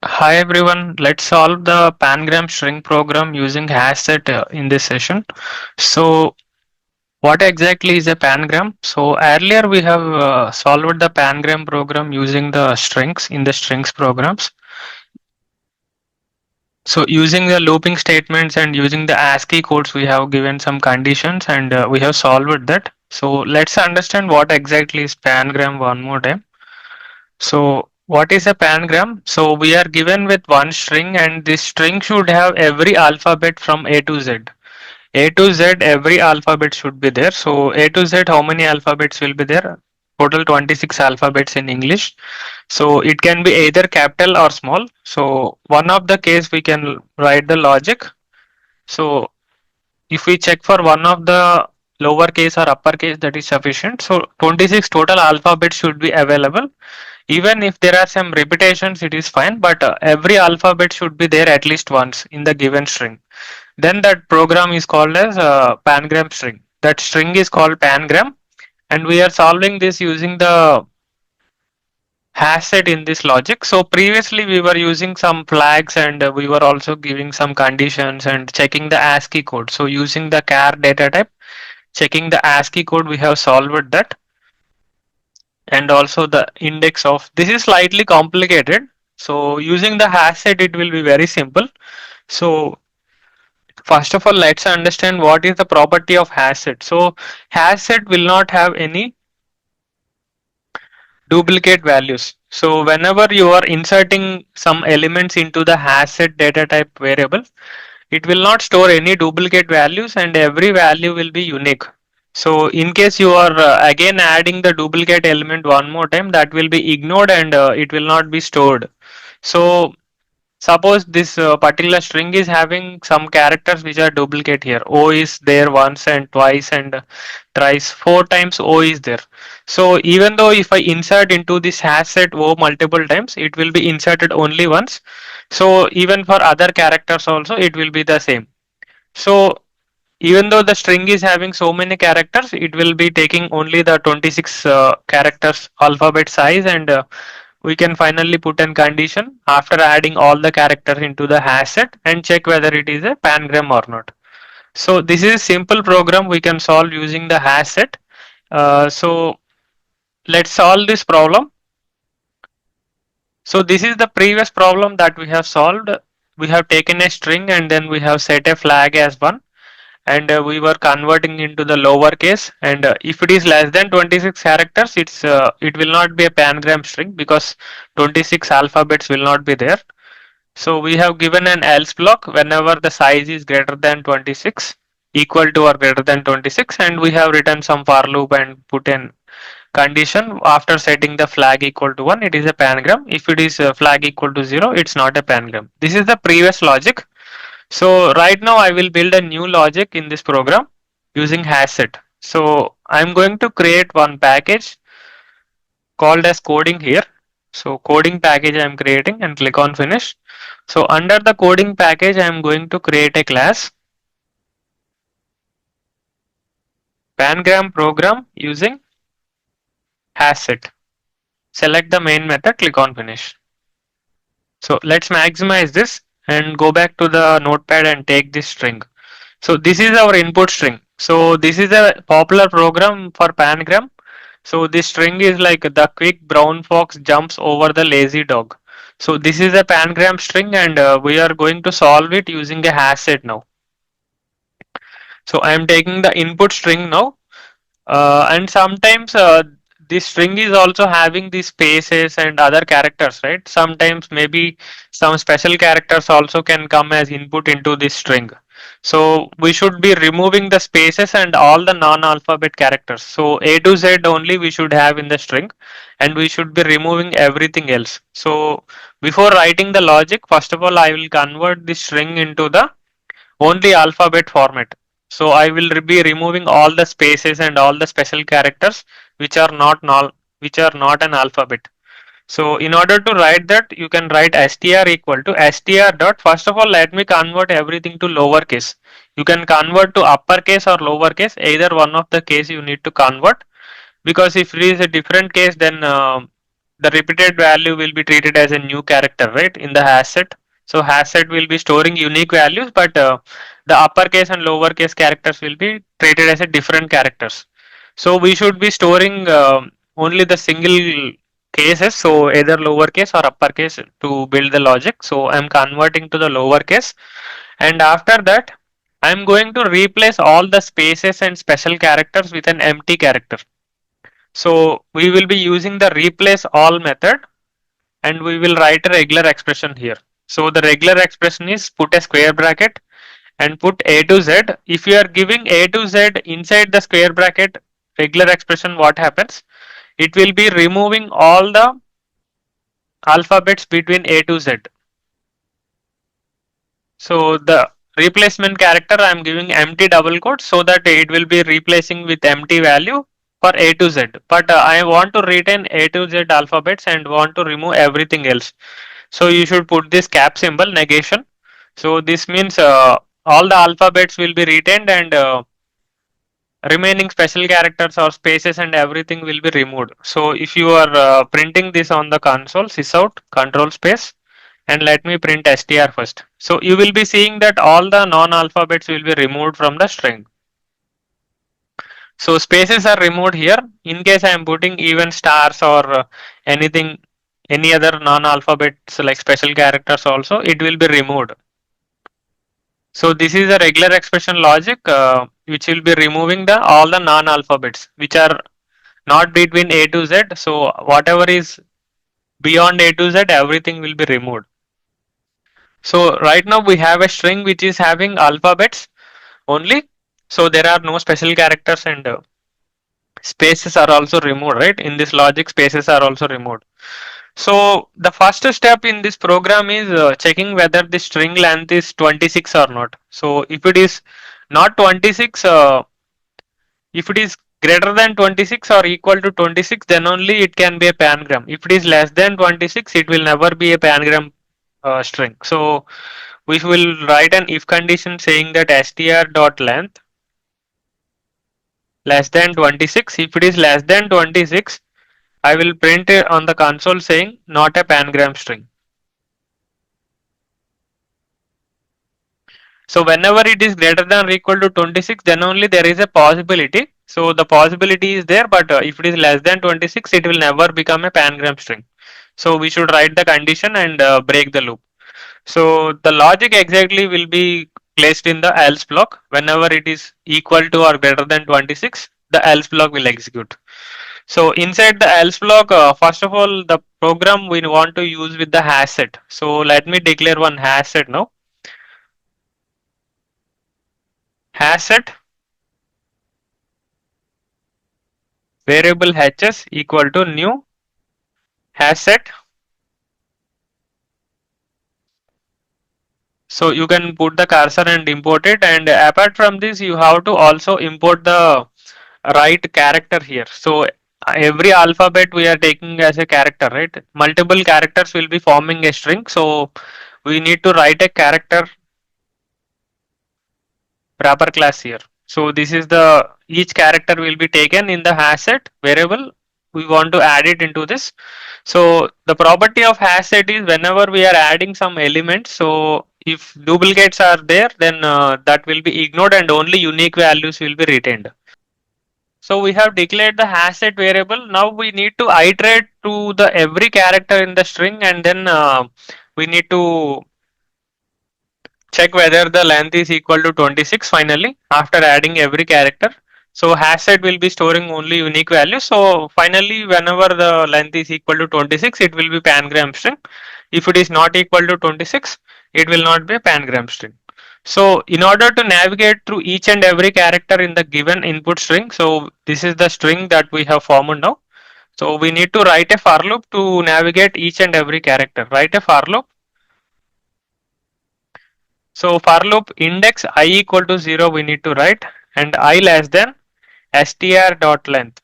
Hi everyone, let's solve the Pangram string program using HashSet in this session. So, what exactly is a Pangram? So, earlier we have solved the Pangram program using the strings in the strings programs. So, using the looping statements and using the ASCII codes, we have given some conditions and we have solved that. So, let's understand what exactly is Pangram one more time. So, what is a pangram? So, we are given with one string, and this string should have every alphabet from A to Z. A to Z, every alphabet should be there. So, A to Z, how many alphabets will be there? Total 26 alphabets in English. So, it can be either capital or small. So, one of the case we can write the logic. So, if we check for one of the lowercase or uppercase, that is sufficient. So, 26 total alphabets should be available. Even if there are some repetitions, it is fine, but every alphabet should be there at least once in the given string. Then that program is called as pangram string. That string is called pangram, and we are solving this using the hash set in this logic. So previously we were using some flags and we were also giving some conditions and checking the ASCII code. So using the char data type, checking the ASCII code, we have solved that, and also the index of this is slightly complicated. So using the hash set it will be very simple. So first of all, let's understand what is the property of hash set. So hash set will not have any duplicate values. So whenever you are inserting some elements into the hash set data type variable, it will not store any duplicate values and every value will be unique. So in case you are again adding the duplicate element one more time, that will be ignored and it will not be stored. So suppose this particular string is having some characters which are duplicate here. O is there once and twice and thrice, four times O is there. So even though if I insert into this hash set O multiple times, it will be inserted only once. So even for other characters also, it will be the same. So even though the string is having so many characters, it will be taking only the 26 characters alphabet size, and we can finally put in condition after adding all the characters into the hash set and check whether it is a pangram or not. So this is a simple program we can solve using the hash set. So let's solve this problem. So this is the previous problem that we have solved. We have taken a string and then we have set a flag as one, and we were converting into the lowercase, and if it is less than 26 characters, it will not be a pangram string because 26 alphabets will not be there. So we have given an else block whenever the size is greater than 26, equal to or greater than 26, and we have written some for loop and put in condition after setting the flag equal to 1, it is a pangram. If it is flag equal to 0, it's not a pangram. This is the previous logic. So right now I will build a new logic in this program using HashSet. So I'm going to create one package called as coding here. So coding package I'm creating and click on finish. So under the coding package I'm going to create a class Pangram program using HashSet. Select the main method, click on finish. So let's maximize this and go back to the notepad and take this string. So this is our input string. So this is a popular program for Pangram. So this string is like the quick brown fox jumps over the lazy dog. So this is a Pangram string, and we are going to solve it using a hash set now. So I am taking the input string now, and sometimes this string is also having these spaces and other characters, right? Sometimes maybe some special characters also can come as input into this string. So we should be removing the spaces and all the non-alphabet characters. So A to Z only we should have in the string, and we should be removing everything else. So before writing the logic, first of all I will convert this string into the only alphabet format. So I will be removing all the spaces and all the special characters which are not null, which are not an alphabet. So in order to write that, you can write str equal to str dot. First of all, let me convert everything to lowercase. You can convert to uppercase or lowercase. Either one of the case you need to convert, because if it is a different case, then the repeated value will be treated as a new character, right, in the hash set. So hash set will be storing unique values, but the uppercase and lowercase characters will be treated as a different characters. So we should be storing only the single cases, so either lowercase or uppercase to build the logic. So I'm converting to the lowercase, and after that I'm going to replace all the spaces and special characters with an empty character. So we will be using the replace all method, and we will write a regular expression here. So the regular expression is put a square bracket and put a to z. If you are giving a to z inside the square bracket regular expression, what happens? It will be removing all the alphabets between a to z. So the replacement character I am giving empty double quote so that it will be replacing with empty value for a to z. But I want to retain a to z alphabets and want to remove everything else. So you should put this cap symbol negation. So this means all the alphabets will be retained, and remaining special characters or spaces and everything will be removed. So if you are printing this on the console, sysout control space, and let me print str first. So you will be seeing that all the non-alphabets will be removed from the string. So spaces are removed here. In case I am putting even stars or anything, any other non-alphabets like special characters also, it will be removed. So this is a regular expression logic which will be removing the all the non-alphabets which are not between a to z. So whatever is beyond a to z, everything will be removed. So right now we have a string which is having alphabets only. So there are no special characters, and spaces are also removed, right? In this logic, spaces are also removed. So the first step in this program is checking whether the string length is 26 or not. So if it is not 26, if it is greater than 26 or equal to 26, then only it can be a pangram. If it is less than 26, it will never be a pangram string. So we will write an if condition saying that str dot length less than 26. If it is less than 26, I will print it on the console saying not a pangram string. So whenever it is greater than or equal to 26, then only there is a possibility. So the possibility is there, but if it is less than 26, it will never become a pangram string. So we should write the condition and break the loop. So the logic exactly will be placed in the else block. Whenever it is equal to or greater than 26, the else block will execute. So inside the else block, first of all, the program we want to use with the hash set. So let me declare one hash set now. Hash set variable hs equal to new hash set. So you can put the cursor and import it, and apart from this you have to also import the right character here. So every alphabet we are taking as a character, right? Multiple characters will be forming a string, so we need to write a character wrapper class here. So this is the each character will be taken in the hash set variable. We want to add it into this. So the property of hash set is whenever we are adding some elements, so if duplicates are there, then that will be ignored and only unique values will be retained. So we have declared the hash set variable. Now we need to iterate to the every character in the string, and then we need to check whether the length is equal to 26 finally after adding every character. So hash set will be storing only unique values. So finally whenever the length is equal to 26, it will be pangram string. If it is not equal to 26, it will not be a pangram string. So in order to navigate through each and every character in the given input string, so this is the string that we have formed now. So we need to write a for loop to navigate each and every character. Write a for loop. So for loop index I equal to 0 we need to write, and I less than str dot length.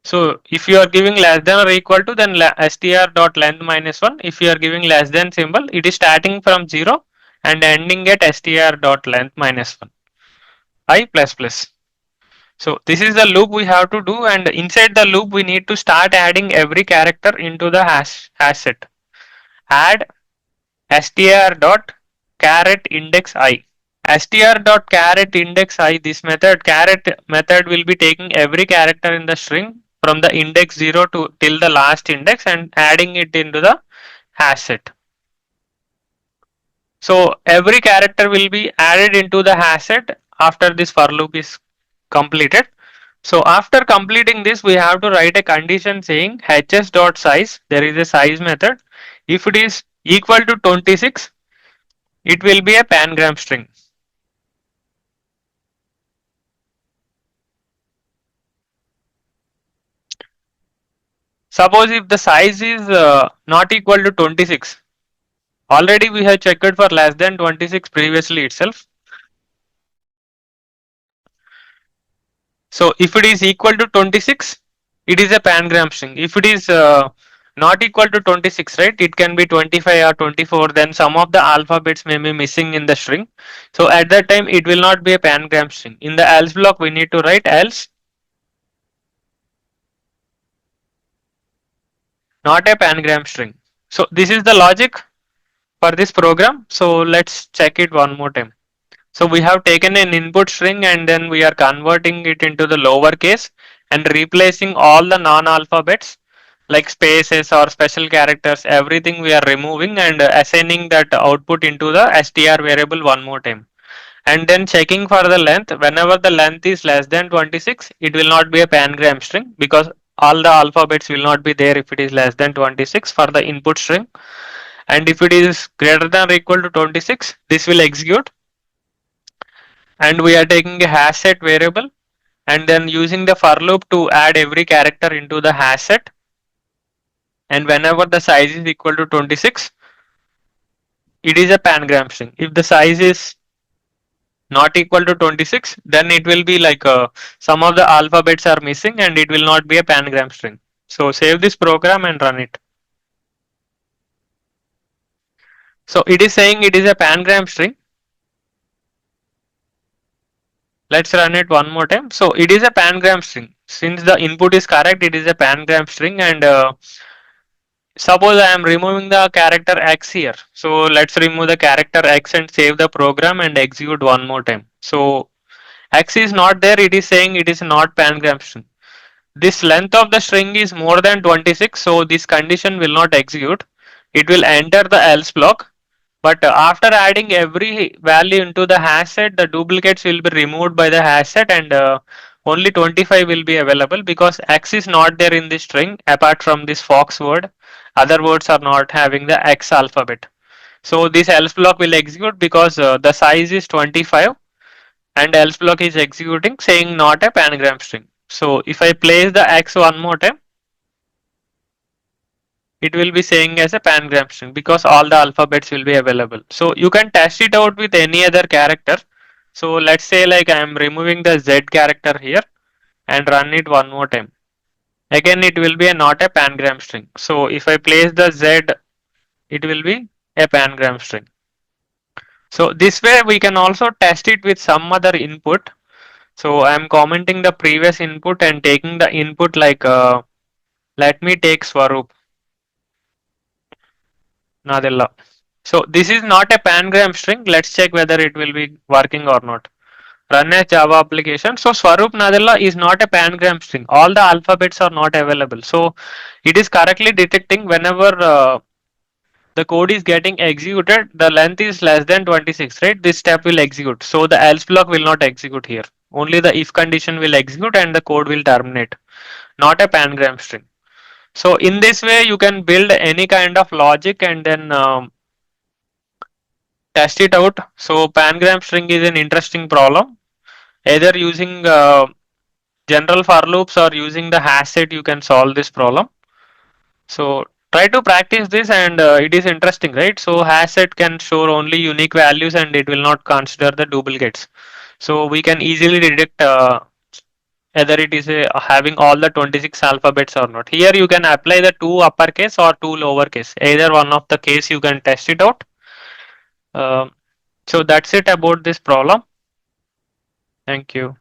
So if you are giving less than or equal to, then str dot length minus 1. If you are giving less than symbol, it is starting from 0 and ending at str dot length minus 1. I plus plus. So this is the loop we have to do, and inside the loop we need to start adding every character into the hash set. Add str dot caret index I. Str dot caret index I, this method, caret method will be taking every character in the string from the index 0 to till the last index and adding it into the hash set. So every character will be added into the hash set after this for loop is completed. So after completing this, we have to write a condition saying hs.size. There is a size method. If it is equal to 26, it will be a pangram string. Suppose if the size is not equal to 26, already we have checked for less than 26 previously itself. So if it is equal to 26, it is a pangram string. If it is not equal to 26, right, it can be 25 or 24, then some of the alphabets may be missing in the string. So at that time, it will not be a pangram string. In the else block, we need to write else, not a pangram string. So this is the logic for this program. So let's check it one more time. So we have taken an input string and then we are converting it into the lowercase and replacing all the non-alphabets like spaces or special characters, everything we are removing and assigning that output into the str variable one more time. And then checking for the length, whenever the length is less than 26, it will not be a pangram string because all the alphabets will not be there if it is less than 26 for the input string. And if it is greater than or equal to 26, this will execute, and we are taking a hash set variable and then using the for loop to add every character into the hash set, and whenever the size is equal to 26, it is a pangram string. If the size is not equal to 26, then it will be like some of the alphabets are missing and it will not be a pangram string. So save this program and run it. So it is saying it is a pangram string. Let's run it one more time. So it is a pangram string. Since the input is correct, it is a pangram string, and suppose I am removing the character X here. So let's remove the character X and save the program and execute one more time. So X is not there, it is saying it is not pangram string. This length of the string is more than 26, so this condition will not execute. It will enter the else block. But after adding every value into the hash set, the duplicates will be removed by the hash set, and only 25 will be available because X is not there in this string apart from this fox word. Other words are not having the X alphabet. So this else block will execute because the size is 25 and else block is executing saying not a pangram string. So if I place the X one more time, it will be saying as a pangram string because all the alphabets will be available. So you can test it out with any other character. So let's say like I am removing the Z character here and run it one more time. Again it will be not a pangram string. So if I place the Z, it will be a pangram string. So this way we can also test it with some other input. So I am commenting the previous input and taking the input like let me take Swaroop Nadella. So this is not a pangram string. Let's check whether it will be working or not. Run a Java application. So Swaroop Nadella is not a pangram string. All the alphabets are not available. So it is correctly detecting whenever the code is getting executed, the length is less than 26, right? This step will execute. So the else block will not execute here. Only the if condition will execute and the code will terminate. Not a pangram string. So in this way, you can build any kind of logic and then test it out. So pangram string is an interesting problem. Either using general for loops or using the hash set, you can solve this problem. So try to practice this, and it is interesting, right? So hash set can store only unique values and it will not consider the duplicates. So we can easily detect whether it is having all the 26 alphabets or not. Here you can apply the two uppercase or two lowercase. Either one of the case you can test it out. Um, so that's it about this problem. Thank you.